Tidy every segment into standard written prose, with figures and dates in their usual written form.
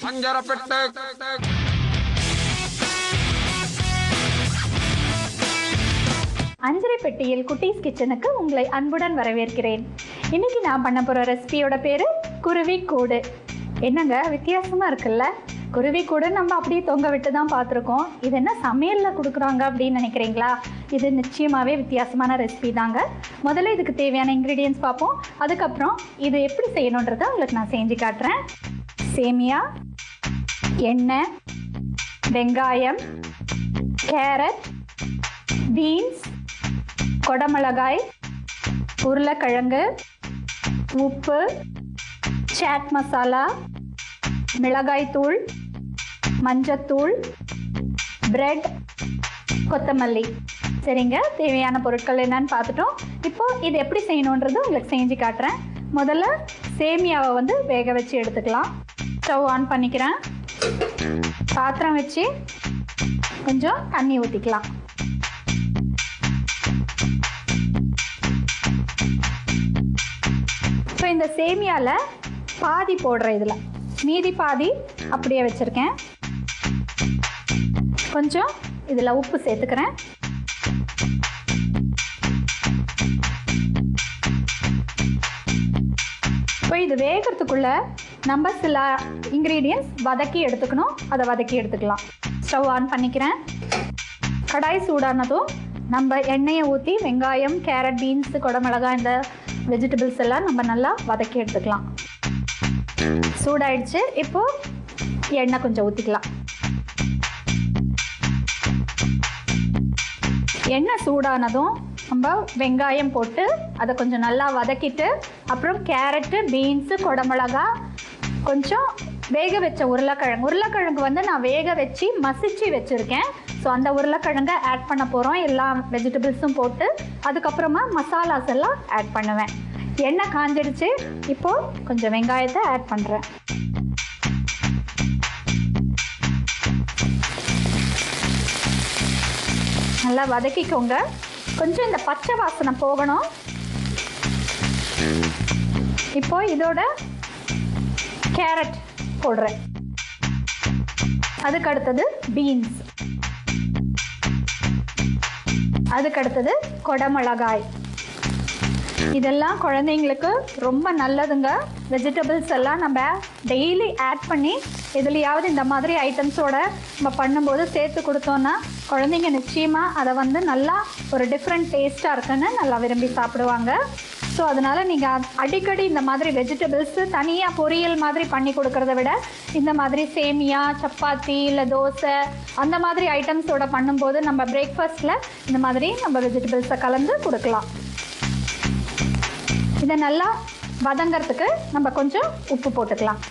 அஞ்சரை பெட்டியில் குட்டீஸ் கிச்சனுக்கு உங்களை அன்புடன் வரவேற்கிறேன். இன்னைக்கு நான் பண்ண போகிற ரெசிபியோட பேர் குருவி கூடு. என்னங்க வித்தியாசமாக இருக்குல்ல? குருவி கூடு நம்ம அப்படியே தொங்க விட்டு தான் பார்த்துருக்கோம். இது என்ன சமையலில் கொடுக்குறாங்க அப்படின்னு நினைக்கிறீங்களா? இது நிச்சயமாகவே வித்தியாசமான ரெசிபி தாங்க. முதல்ல இதுக்கு தேவையான இன்க்ரீடியன்ட்ஸ் பார்ப்போம். அதுக்கப்புறம் இது எப்படி செய்யணுன்றதை உங்களுக்கு நான் செஞ்சு காட்டுறேன். சேமியா, எண்ணெய், வெங்காயம், கேரட், பீன்ஸ், கொடமிளகாய், உருளைக்கிழங்கு, உப்பு, சாட் மசாலா, மிளகாய்த்தூள், மஞ்சத்தூள், பிரெட், கொத்தமல்லி. சரிங்க, தேவையான பொருட்கள் என்னன்னு பார்த்துட்டோம். இப்போது இது எப்படி செய்யணுன்றது உங்களுக்கு செஞ்சு காட்டுறேன். முதல்ல சேமியாவை வேக வச்சு எடுத்துக்கலாம். ஸ்டவ் ஆன் பண்ணிக்கிறேன். பாத்திரம் வச்சு கொஞ்சம் தண்ணி ஊற்றிக்கலாம். இப்போ இந்த சேமியாவில் பாதி போடுறேன், இதில் மீதி பாதி அப்படியே வச்சுருக்கேன். கொஞ்சம் இதில் உப்பு சேர்த்துக்கிறேன். இப்போ இது வேகிறதுக்குள்ளே நம்ம சில இன்க்ரீடியன்ட்ஸ் வதக்கி எடுத்துக்கணும். அதை வதக்கி எடுத்துக்கலாம். ஸ்டவ் ஆன் பண்ணிக்கிறேன். கடாய் சூடானதும் நம்ம எண்ணெயை ஊற்றி வெங்காயம், கேரட், பீன்ஸு, கொடமிளகாய் இந்த வெஜிடபிள்ஸ் எல்லாம் நம்ம நல்லா வதக்கி எடுத்துக்கலாம். சூடாயிடுச்சு. இப்போது எண்ணெய் கொஞ்சம் ஊற்றிக்கலாம். எண்ணெய் சூடானதும் நம்ம வெங்காயம் போட்டு அதை கொஞ்சம் நல்லா வதக்கிட்டு, அப்புறம் கேரட்டு, பீன்ஸு, கொடமிளகாய், கொஞ்சம் வேக வச்ச உருளைக்கிழங்கு நான் வேக வச்சு மசிச்சு வச்சுருக்கேன். ஸோ அந்த உருளைக்கிழங்கை ஆட் பண்ண போகிறோம். எல்லா வெஜிடபிள்ஸும் போட்டு அதுக்கப்புறமா மசாலாஸ் எல்லாம் ஆட் பண்ணுவேன். எண்ணெய் காஞ்சிடுச்சு. இப்போது கொஞ்சம் வெங்காயத்தை ஆட் பண்ணுறேன். நல்லா வதக்கிக்கோங்க. கொஞ்சம் இந்த பச்சை வாசனை போகணும். இப்போ இதோட கேரட் போடுறேன். அதுக்கு அடுத்தது பீன்ஸ், அதுக்கு அடுத்தது கொடமிளகாய். இதெல்லாம் குழந்தைங்களுக்கு ரொம்ப நல்லதுங்க. வெஜிடபிள்ஸ் எல்லாம் நம்ம டெய்லி ஆட் பண்ணி எதுலையாவது இந்த மாதிரி ஐட்டம்ஸோட நம்ம பண்ணும்போது சேர்த்து கொடுத்தோன்னா குழந்தைங்க நிச்சயமாக அதை நல்லா ஒரு டிஃப்ரெண்ட் டேஸ்ட்டாக இருக்குன்னு நல்லா விரும்பி சாப்பிடுவாங்க. ஸோ அதனால் நீங்கள் அடிக்கடி இந்த மாதிரி வெஜிடபிள்ஸு தனியாக பொரியல் மாதிரி பண்ணி கொடுக்கறத விட இந்த மாதிரி சேமியா, சப்பாத்தி இல்லை தோசை அந்த மாதிரி ஐட்டம்ஸோட பண்ணும்போது நம்ம பிரேக்ஃபாஸ்ட்டில் இந்த மாதிரி நம்ம வெஜிடபிள்ஸை கலந்து கொடுக்கலாம். இதை நல்லா வதங்கிறதுக்கு நம்ம கொஞ்சம் உப்பு போட்டுக்கலாம்.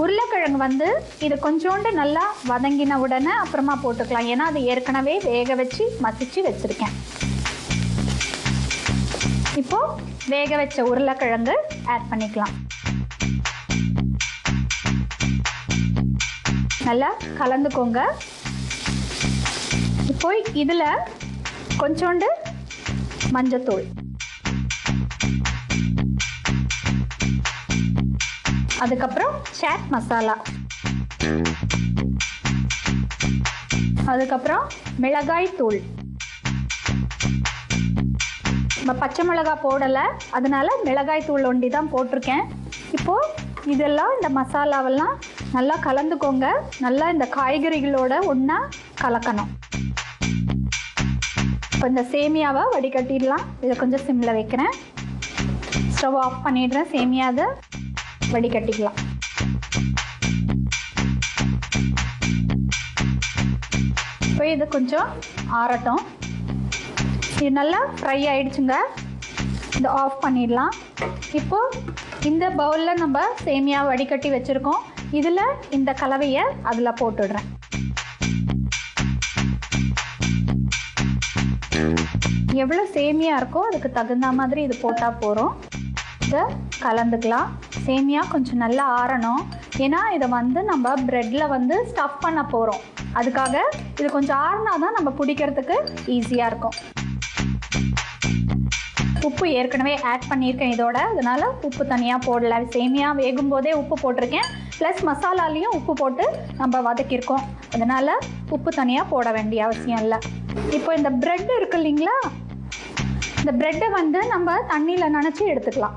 உருளைக்கிழங்கு இது கொஞ்சோண்டு நல்லா வதங்கின உடனே அப்புறமா போட்டுக்கலாம். ஏன்னா அது ஏற்கனவே வேக வச்சு மசிச்சு வச்சுருக்கேன். இப்போது வேக வச்ச உருளைக்கிழங்கு ஆட் பண்ணிக்கலாம். நல்லா கலந்துக்கோங்க. இப்போ இதில் கொஞ்சோண்டு மஞ்சத்தூள், அதுக்கப்புறம் சாட் மசாலா, அதுக்கப்புறம் மிளகாய் தூள். நம்ம பச்சை மிளகாய் போடலை, அதனால மிளகாய் தூள் ஒண்டி தான் போட்டிருக்கேன். இப்போது இதெல்லாம் இந்த மசாலாவெல்லாம் நல்லா கலந்துக்கோங்க. நல்லா இந்த காய்கறிகளோட ஒன்றா கலக்கணும். இப்போ இந்த சேமியாவை வடிகட்டிடலாம். இதை கொஞ்சம் சிம்மில் வைக்கிறேன். ஸ்டவ் ஆஃப் பண்ணிடுறேன். சேமியாவை வடிகட்டிக்கலாம். இப்போ இது கொஞ்சம் ஆறட்டும். இது நல்லா ஃப்ரை ஆயிடுச்சுங்க. இதை ஆஃப் பண்ணிடலாம். இப்போது இந்த பவுலில் நம்ம சேமியா வடிகட்டி வச்சுருக்கோம். இதில் இந்த கலவையை அதில் போட்டுடுறேன். எவ்வளோ சேமியா இருக்கோ அதுக்கு தகுந்த மாதிரி இது போட்டால் போகிறோம். இதை கலந்துக்கலாம். சேமியா கொஞ்சம் நல்லா ஆறணும். ஏன்னா இதை நம்ம ப்ரெட்டில் ஸ்டஃப் பண்ண போகிறோம். அதுக்காக இது கொஞ்சம் ஆறினா தான் நம்ம பிடிக்கிறதுக்கு ஈஸியாக இருக்கும். உப்பு ஏற்கனவே ஆட் பண்ணியிருக்கேன் இதோட, அதனால் உப்பு தனியாக போடல. சேமியா வேகும் போதே உப்பு போட்டிருக்கேன், ப்ளஸ் மசாலாலையும் உப்பு போட்டு நம்ம வதக்கியிருக்கோம், அதனால் உப்பு தனியாக போட வேண்டிய அவசியம் இல்லை. இப்போ இந்த ப்ரெட் இருக்கு இல்லைங்களா, இந்த ப்ரெட்டை வந்து நம்ம தண்ணியில் நனைச்சி எடுத்துக்கலாம்.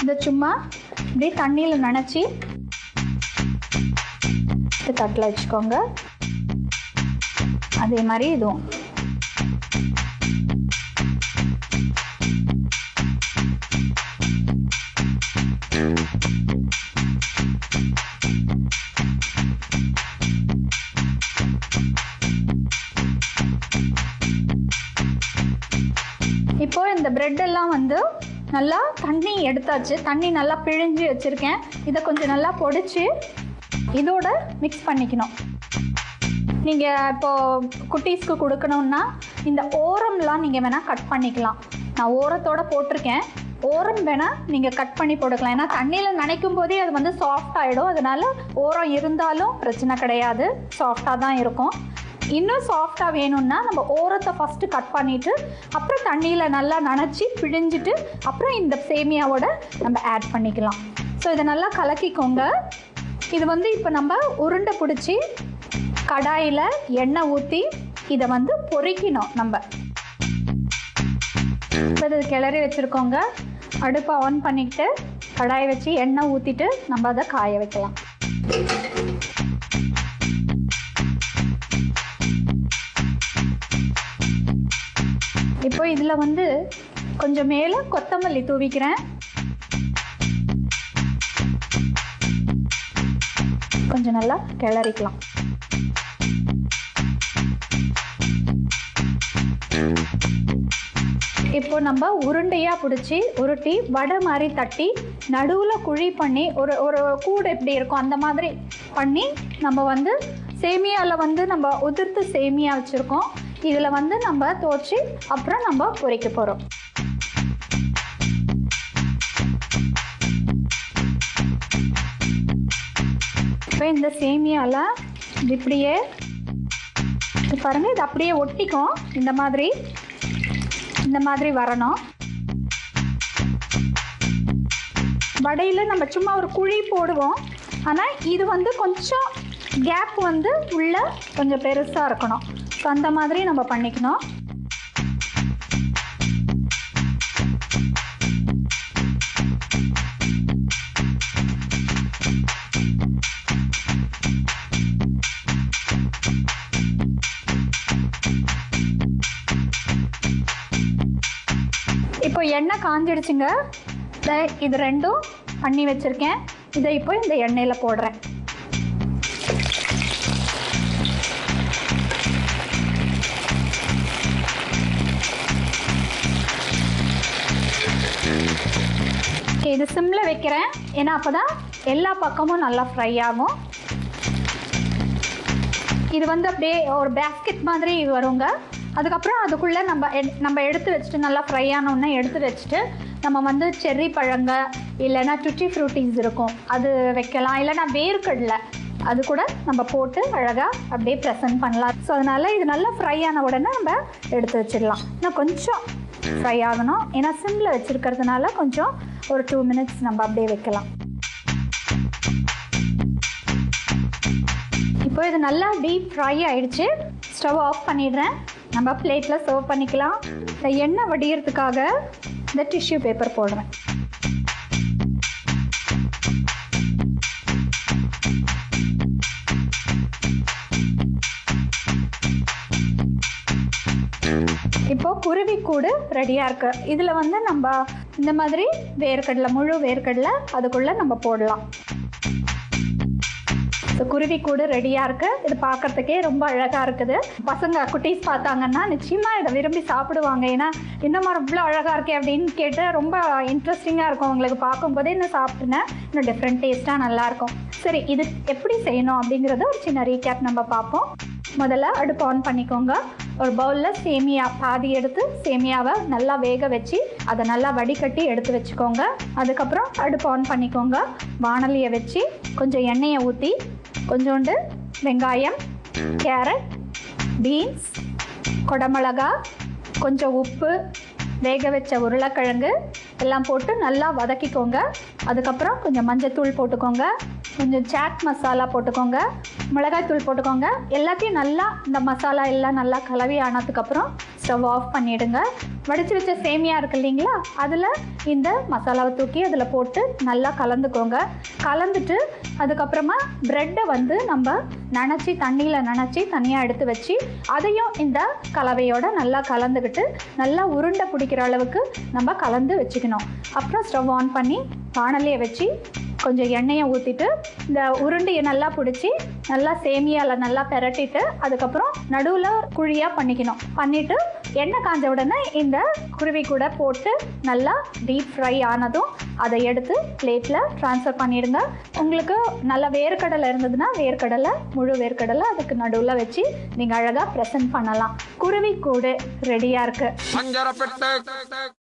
இதை சும்மா இப்படி தண்ணியில் நனைச்சி தட்டில் வச்சுக்கோங்க. அதே மாதிரி இதுவும் இப்போ இந்த பிரெட் எல்லாம் வந்து நல்லா தண்ணி எடுத்தாச்சு, தண்ணி நல்லா பிழிஞ்சு வச்சுருக்கேன். இதை கொஞ்சம் நல்லா பொடிச்சு இதோட மிக்ஸ் பண்ணிக்கணும். நீங்கள் இப்போது குட்டீஸ்க்கு கொடுக்கணுன்னா இந்த ஓரம்லாம் நீங்கள் வேணால் கட் பண்ணிக்கலாம். நான் ஓரத்தோடு போட்டிருக்கேன், ஓரம் வேணால் நீங்கள் கட் பண்ணி போட்டுக்கலாம். ஏன்னா தண்ணியில் நனைக்கும் போதே அது வந்து சாஃப்ட் ஆகிடும், அதனால் ஓரம் இருந்தாலும் பிரச்சனை கிடையாது, சாஃப்டாக தான் இருக்கும். இன்னும் சாஃப்டாக வேணும்னா நம்ம ஓரத்தை ஃபஸ்ட்டு கட் பண்ணிவிட்டு அப்புறம் தண்ணியில் நல்லா நனைச்சி பிழிஞ்சிட்டு அப்புறம் இந்த சேமியாவோட நம்ம ஆட் பண்ணிக்கலாம். ஸோ இதை நல்லா கலக்கிக்கோங்க. இது வந்து இப்போ நம்ம உருண்டை பிடிச்சி கடாயில் எண்ணெய் ஊற்றி இதை வந்து பொரிக்கணும். நம்ம இப்போ இது கிளறி வச்சுருக்கோங்க. அடுப்பை ஆன் பண்ணிக்கிட்டு கடாயை வச்சு எண்ணெய் ஊற்றிட்டு நம்ம அதை காய வைக்கலாம். இப்போ இதில் வந்து கொஞ்சம் மேலே கொத்தமல்லி தூவிக்கிறேன். கொஞ்சம் நல்லா கிளறிக்கலாம். இப்போ நம்ம உருண்டையாக பிடிச்சி உருட்டி வடை மாதிரி தட்டி நடுவில் குழி பண்ணி ஒரு கூடு எப்படி இருக்கும் அந்த மாதிரி பண்ணி நம்ம வந்து சேமியாவில் வந்து நம்ம உதிர்த்து சேமியா வச்சுருக்கோம். இதில் வந்து நம்ம துவச்சி அப்புறம் நம்ம பொரிக்க போகிறோம். இப்போ இந்த சேமியாவில் இப்படியே பாருங்கள், இது அப்படியே ஒட்டிக்கும். இந்த மாதிரி வரணும். வடையில் நம்ம சும்மா ஒரு குழி போடுவோம், ஆனால் இது வந்து கொஞ்சம் கேப் வந்து உள்ள கொஞ்சம் பெருசாக இருக்கணும். ஸோ அந்த மாதிரி நம்ம பண்ணிக்கணும். இப்போ எண்ணெய் காஞ்சிடுச்சுங்க. இது ரெண்டும் பண்ணி வச்சுருக்கேன். இதை இப்போ இந்த எண்ணெயில் போடுறேன். இது சிம்மில் வைக்கிறேன், ஏன்னா அப்போ தான் எல்லா பக்கமும் நல்லா ஃப்ரை ஆகும். இது வந்து அப்படியே ஒரு பேஸ்கெட் மாதிரி வருங்க. அதுக்கப்புறம் அதுக்குள்ளே நம்ம எடுத்து வச்சுட்டு நல்லா ஃப்ரை ஆனோன்னா எடுத்து வச்சுட்டு நம்ம வந்து செர்ரி பழங்க இல்லைன்னா டுட்டி ஃப்ரூட்டிஸ் இருக்கும் அது வைக்கலாம், இல்லைன்னா வேர்க்கடலை அது கூட நம்ம போட்டு அழகாக அப்படியே ப்ரெசன்ட் பண்ணலாம். ஸோ அதனால் இது நல்லா ஃப்ரை ஆன உடனே நம்ம எடுத்து வச்சிடலாம். இன்னும் கொஞ்சம் ஃப்ரை ஆகணும், ஏன்னா சிம்மில் வச்சுருக்கிறதுனால கொஞ்சம் ஒரு 2 minutes நம்ம அப்படியே வைக்கலாம். இப்போ இது நல்லா டீப் ஃப்ரை ஆகிடுச்சு. ஸ்டவ் ஆஃப் பண்ணிடுறேன். நம்ம பிளேட்டில் சர்வ் பண்ணிக்கலாம். இந்த எண்ணெய் வடிகிறதுக்காக இந்த டிஷ்யூ பேப்பர் போடுறேன். இப்போ குருவி கூடு ரெடியாக இருக்குது. இதில் வந்து நம்ம இந்த மாதிரி வேர்க்கடலை, முழு வேர்க்கடலை அதுக்குள்ளே நம்ம போடலாம். ஸோ குருவி கூடு ரெடியாக இருக்குது. இது பார்க்குறதுக்கே ரொம்ப அழகாக இருக்குது. பசங்க குட்டீஸ் பார்த்தாங்கன்னா நிச்சயமாக இதை விரும்பி சாப்பிடுவாங்க. ஏன்னா இன்னும் இவ்வளோ அழகாக இருக்கே அப்படின்னு கேட்டு ரொம்ப இன்ட்ரெஸ்டிங்காக இருக்கும் அவங்களுக்கு. பார்க்கும்போதே இன்னும் சாப்பிட்டுனேன், இன்னும் டிஃப்ரெண்ட் டேஸ்ட்டாக நல்லாயிருக்கும். சரி, இது எப்படி செய்யணும் அப்படிங்கிறத ஒரு சின்ன ரீகேப் நம்ம பார்ப்போம். முதல்ல அடுப்பு ஆன் பண்ணிக்கோங்க. ஒரு பவுலில் சேமியா பாதி எடுத்து சேமியாவை நல்லா வேக வச்சு அதை நல்லா வடிகட்டி எடுத்து வச்சுக்கோங்க. அதுக்கப்புறம் அடுப்பு ஆன் பண்ணிக்கோங்க. வாணலியை வச்சு கொஞ்சம் எண்ணெயை ஊற்றி கொஞ்சோண்டு வெங்காயம், கேரட், பீன்ஸ், குடமிளகா, கொஞ்சம் உப்பு, வேக வச்ச உருளைக்கிழங்கு எல்லாம் போட்டு நல்லா வதக்கிக்கோங்க. அதுக்கப்புறம் கொஞ்சம் மஞ்சத்தூள் போட்டுக்கோங்க, கொஞ்சம் சாட் மசாலா போட்டுக்கோங்க, மிளகாய்த்தூள் போட்டுக்கோங்க. எல்லாத்தையும் நல்லா இந்த மசாலா எல்லாம் நல்லா கலவி ஆனதுக்கப்புறம் ஸ்டவ் ஆஃப் பண்ணிவிடுங்க. வடித்து வச்ச சேமியா இருக்குது இல்லைங்களா, அதில் இந்த மசாலாவை தூக்கி அதில் போட்டு நல்லா கலந்துக்கோங்க. கலந்துட்டு அதுக்கப்புறமா ப்ரெட்டை வந்து நம்ம நனைச்சி தண்ணியில் நனைச்சி தனியாக எடுத்து வச்சு அதையும் இந்த கலவையோடு நல்லா கலந்துக்கிட்டு நல்லா உருண்டை பிடிக்கிற அளவுக்கு நம்ம கலந்து வச்சுக்கணும். அப்புறம் ஸ்டவ் ஆன் பண்ணி வாணலியை வச்சு கொஞ்சம் எண்ணெயை ஊற்றிட்டு இந்த உருண்டையை நல்லா பிடிச்சி நல்லா சேமியாவில் நல்லா பெரட்டிட்டு அதுக்கப்புறம் நடுவில் குழியாக பண்ணிவிட்டு எண்ணெய் காஞ்ச உடனே இந்த குருவி கூட போட்டு நல்லா டீப் ஃப்ரை ஆனதும் அதை எடுத்து பிளேட்டில் ட்ரான்ஸ்ஃபர் பண்ணிவிடுங்க. உங்களுக்கு நல்ல வேர்க்கடலை இருந்ததுன்னா வேர்க்கடலை, முழு வேர்க்கடலை அதுக்கு நடுவில் வச்சு நீங்கள் அழகாக ப்ரெசென்ட் பண்ணலாம். குருவி கூடு ரெடியாக இருக்குது.